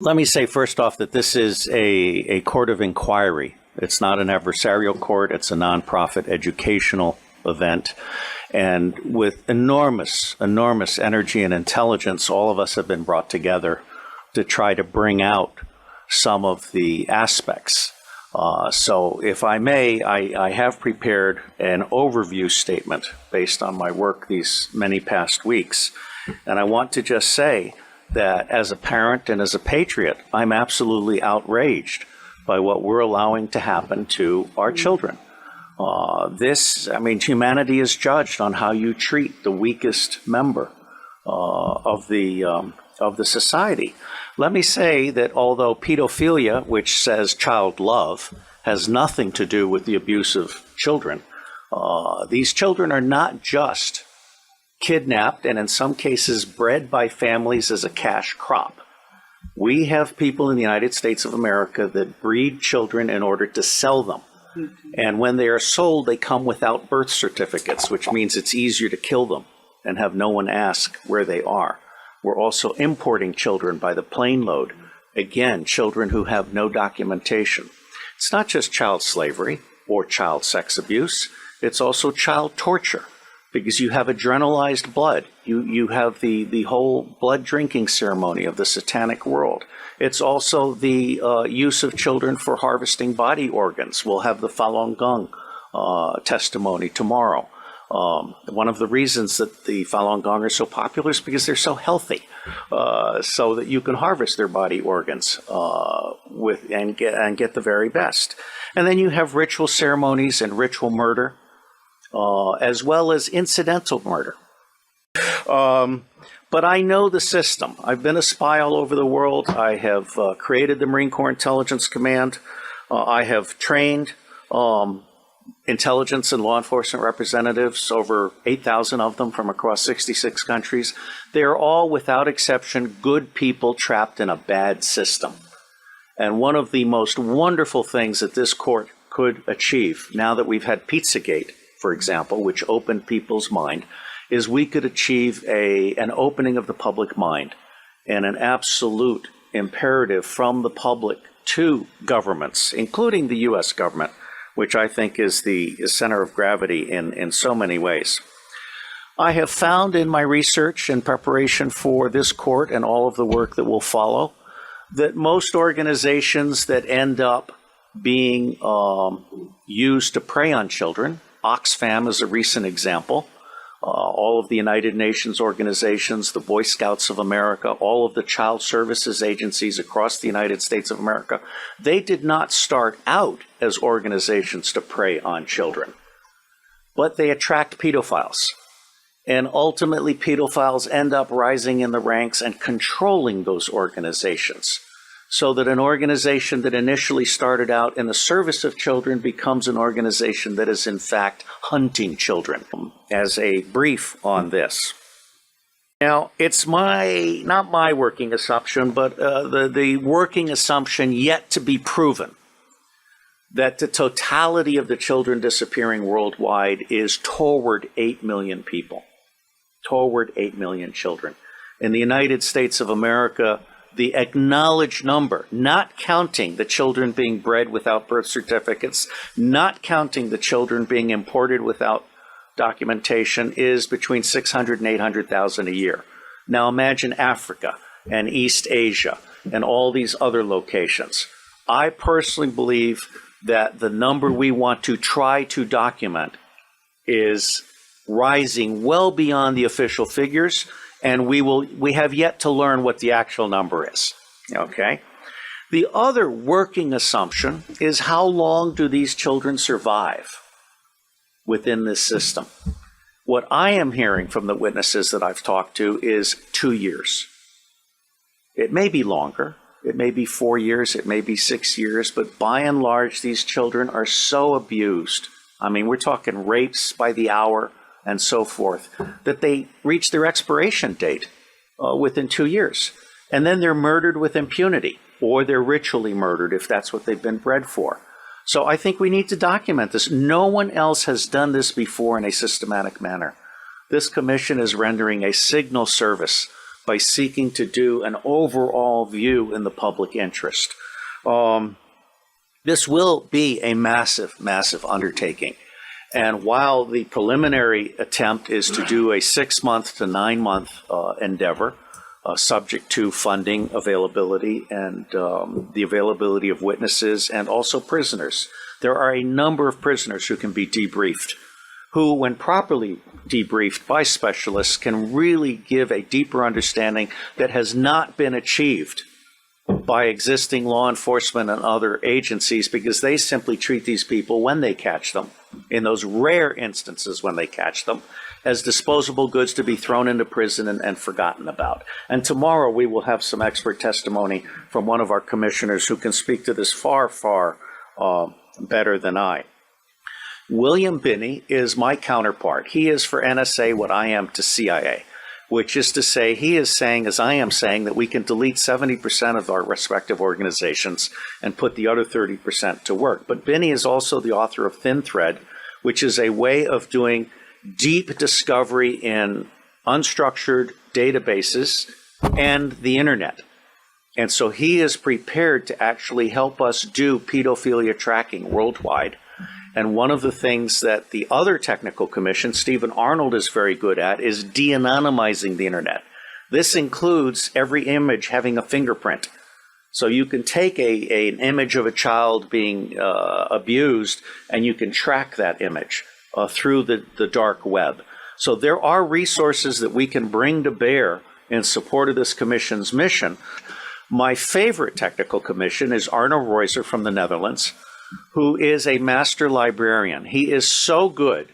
Let me say first off that this is a court of inquiry. It's not an adversarial court. It's a nonprofit educational event. And with enormous energy and intelligence, all of us have been brought together to try to bring out some of the aspects. So if I may, I have prepared an overview statement based on my work these many past weeks. And I want to just say that as a parent and as a patriot, I'm absolutely outraged by what we're allowing to happen to our children. Humanity is judged on how you treat the weakest member of the society. Let me say that although pedophilia, which says child love, has nothing to do with the abuse of children, these children are not just kidnapped and in some cases bred by families as a cash crop. We have people in the United States of America that breed children in order to sell them. And when they are sold, they come without birth certificates, which means it's easier to kill them and have no one ask where they are. We're also importing children by the plane load. Again, children who have no documentation. It's not just child slavery or child sex abuse. It's also child torture because you have adrenalized blood. You have the whole blood drinking ceremony of the satanic world. It's also the use of children for harvesting body organs. We'll have the Falun Gong testimony tomorrow. One of the reasons that the Falun Gong are so popular is because they're so healthy, so that you can harvest their body organs and get the very best. And then you have ritual ceremonies and ritual murder, as well as incidental murder. But I know the system. I've been a spy all over the world. I have created the Marine Corps Intelligence Command. I have trained intelligence and law enforcement representatives, over 8,000 of them from across 66 countries. They're all, without exception, good people trapped in a bad system. And one of the most wonderful things that this court could achieve, now that we've had Pizzagate, for example, which opened people's mind, is we could achieve an opening of the public mind and an absolute imperative from the public to governments, including the U.S. government, which I think is the center of gravity in so many ways. I have found in my research and preparation for this court and all of the work that will follow that most organizations that end up being used to prey on children, Oxfam is a recent example, all of the United Nations organizations, the Boy Scouts of America, all of the child services agencies across the United States of America, they did not start out as organizations to prey on children, but they attract pedophiles. And ultimately, pedophiles end up rising in the ranks and controlling those organizations, so that an organization that initially started out in the service of children becomes an organization that is in fact hunting children. As a brief on this. Now, it's not my working assumption, but the working assumption yet to be proven that the totality of the children disappearing worldwide is toward 8 million people, toward 8 million children. In the United States of America, the acknowledged number, not counting the children being bred without birth certificates, not counting the children being imported without documentation, is between 600 and 800,000 a year. Now imagine Africa and East Asia and all these other locations. I personally believe that the number we want to try to document is rising well beyond the official figures, and we have yet to learn what the actual number is, okay? The other working assumption is how long do these children survive within this system? What I am hearing from the witnesses that I've talked to is 2 years. It may be longer, it may be 4 years, it may be 6 years, but by and large, these children are so abused. I mean, we're talking rapes by the hour, and so forth, that they reach their expiration date within 2 years. And then they're murdered with impunity, or they're ritually murdered if that's what they've been bred for. So I think we need to document this. No one else has done this before in a systematic manner. This commission is rendering a signal service by seeking to do an overall view in the public interest. This will be a massive, massive undertaking. And while the preliminary attempt is to do a 6-month to 9-month endeavor, subject to funding availability and the availability of witnesses and also prisoners, there are a number of prisoners who can be debriefed, who, when properly debriefed by specialists, can really give a deeper understanding that has not been achieved by existing law enforcement and other agencies, because they simply treat these people when they catch them, in those rare instances when they catch them, as disposable goods to be thrown into prison and forgotten about. And tomorrow we will have some expert testimony from one of our commissioners who can speak to this far, far better than I. William Binney is my counterpart. He is for NSA what I am to CIA, which is to say, he is saying, as I am saying, that we can delete 70% of our respective organizations and put the other 30% to work. But Binney is also the author of Thin Thread, which is a way of doing deep discovery in unstructured databases and the internet. And so he is prepared to actually help us do pedophilia tracking worldwide. And one of the things that the other technical commission, Stephen Arnold, is very good at is de-anonymizing the internet. This includes every image having a fingerprint. So you can take an image of a child being abused, and you can track that image through the dark web. So there are resources that we can bring to bear in support of this commission's mission. My favorite technical commission is Arno Reuser from the Netherlands, who is a master librarian. He is so good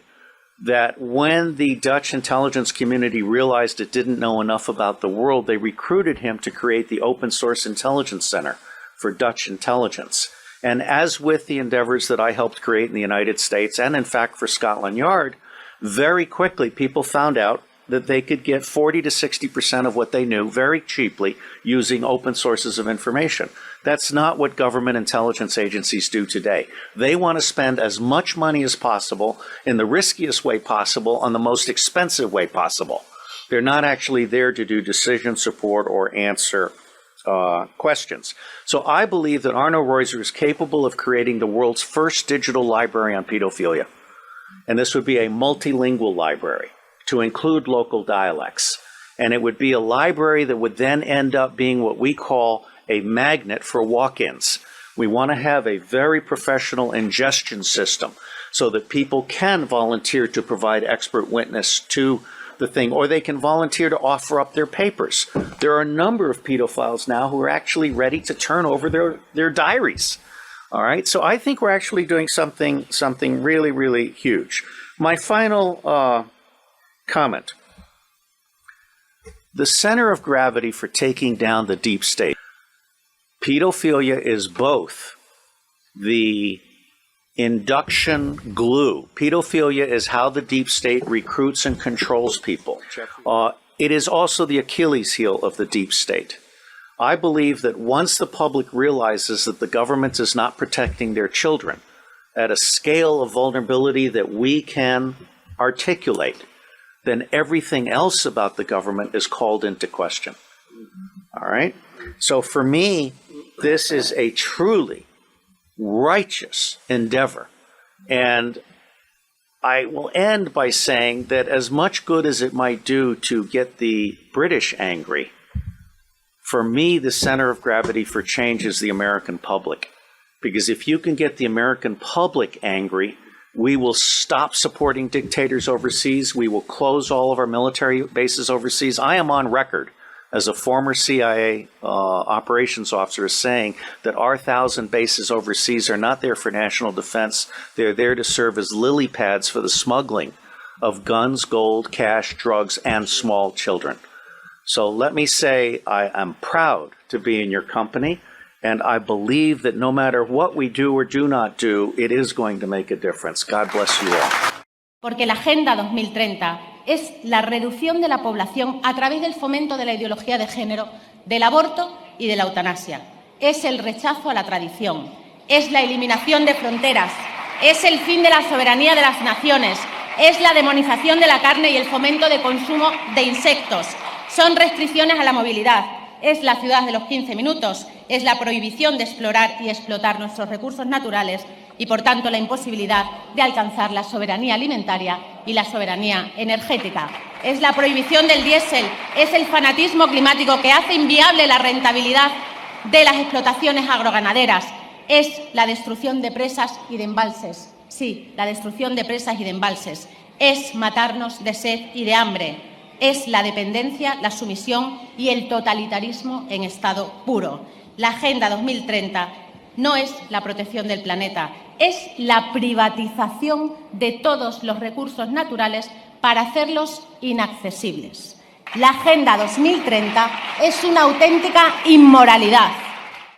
that when the Dutch intelligence community realized it didn't know enough about the world, they recruited him to create the Open Source Intelligence Center for Dutch intelligence. And as with the endeavors that I helped create in the United States, and in fact for Scotland Yard, very quickly people found out that they could get 40 to 60% of what they knew very cheaply using open sources of information. That's not what government intelligence agencies do today. They want to spend as much money as possible in the riskiest way possible on the most expensive way possible. They're not actually there to do decision support or answer questions. So I believe that Arno Reuser is capable of creating the world's first digital library on pedophilia. And this would be a multilingual library to include local dialects. And it would be a library that would then end up being what we call a magnet for walk-ins. We want to have a very professional ingestion system so that people can volunteer to provide expert witness to the thing, or they can volunteer to offer up their papers. There are a number of pedophiles now who are actually ready to turn over their diaries. All right, so I think we're actually doing something really, really huge. My final comment. The center of gravity for taking down the deep state. Pedophilia is both the induction glue. Pedophilia is how the deep state recruits and controls people. It is also the Achilles heel of the deep state. I believe that once the public realizes that the government is not protecting their children at a scale of vulnerability that we can articulate, then everything else about the government is called into question. All right? So for me, this is a truly righteous endeavor. And I will end by saying that as much good as it might do to get the British angry, for me, the center of gravity for change is the American public. Because if you can get the American public angry, we will stop supporting dictators overseas. We will close all of our military bases overseas. I am on record as a former CIA operations officer as saying that our 1,000 bases overseas are not there for national defense. They're there to serve as lily pads for the smuggling of guns, gold, cash, drugs, and small children. So let me say I am proud to be in your company. And I believe that no matter what we do or do not do, it is going to make a difference. God bless you all. Porque la Agenda 2030 es la reducción de la población a través del fomento de la ideología de género, del aborto y de la eutanasia. Es el rechazo a la tradición, es la eliminación de fronteras, es el fin de la soberanía de las naciones, es la demonización de la carne y el fomento de consumo de insectos. son restricciones a la movilidad, es la ciudad de los 15 minutos, es la prohibición de explorar y explotar nuestros recursos naturales y, por tanto, la imposibilidad de alcanzar la soberanía alimentaria y la soberanía energética. Es la prohibición del diésel, es el fanatismo climático que hace inviable la rentabilidad de las explotaciones agroganaderas, es la destrucción de presas y de embalses. Sí, la destrucción de presas y de embalses. Es matarnos de sed y de hambre. Es la dependencia, la sumisión y el totalitarismo en estado puro. La Agenda 2030 no es la protección del planeta, es la privatización de todos los recursos naturales para hacerlos inaccesibles. La Agenda 2030 es una auténtica inmoralidad.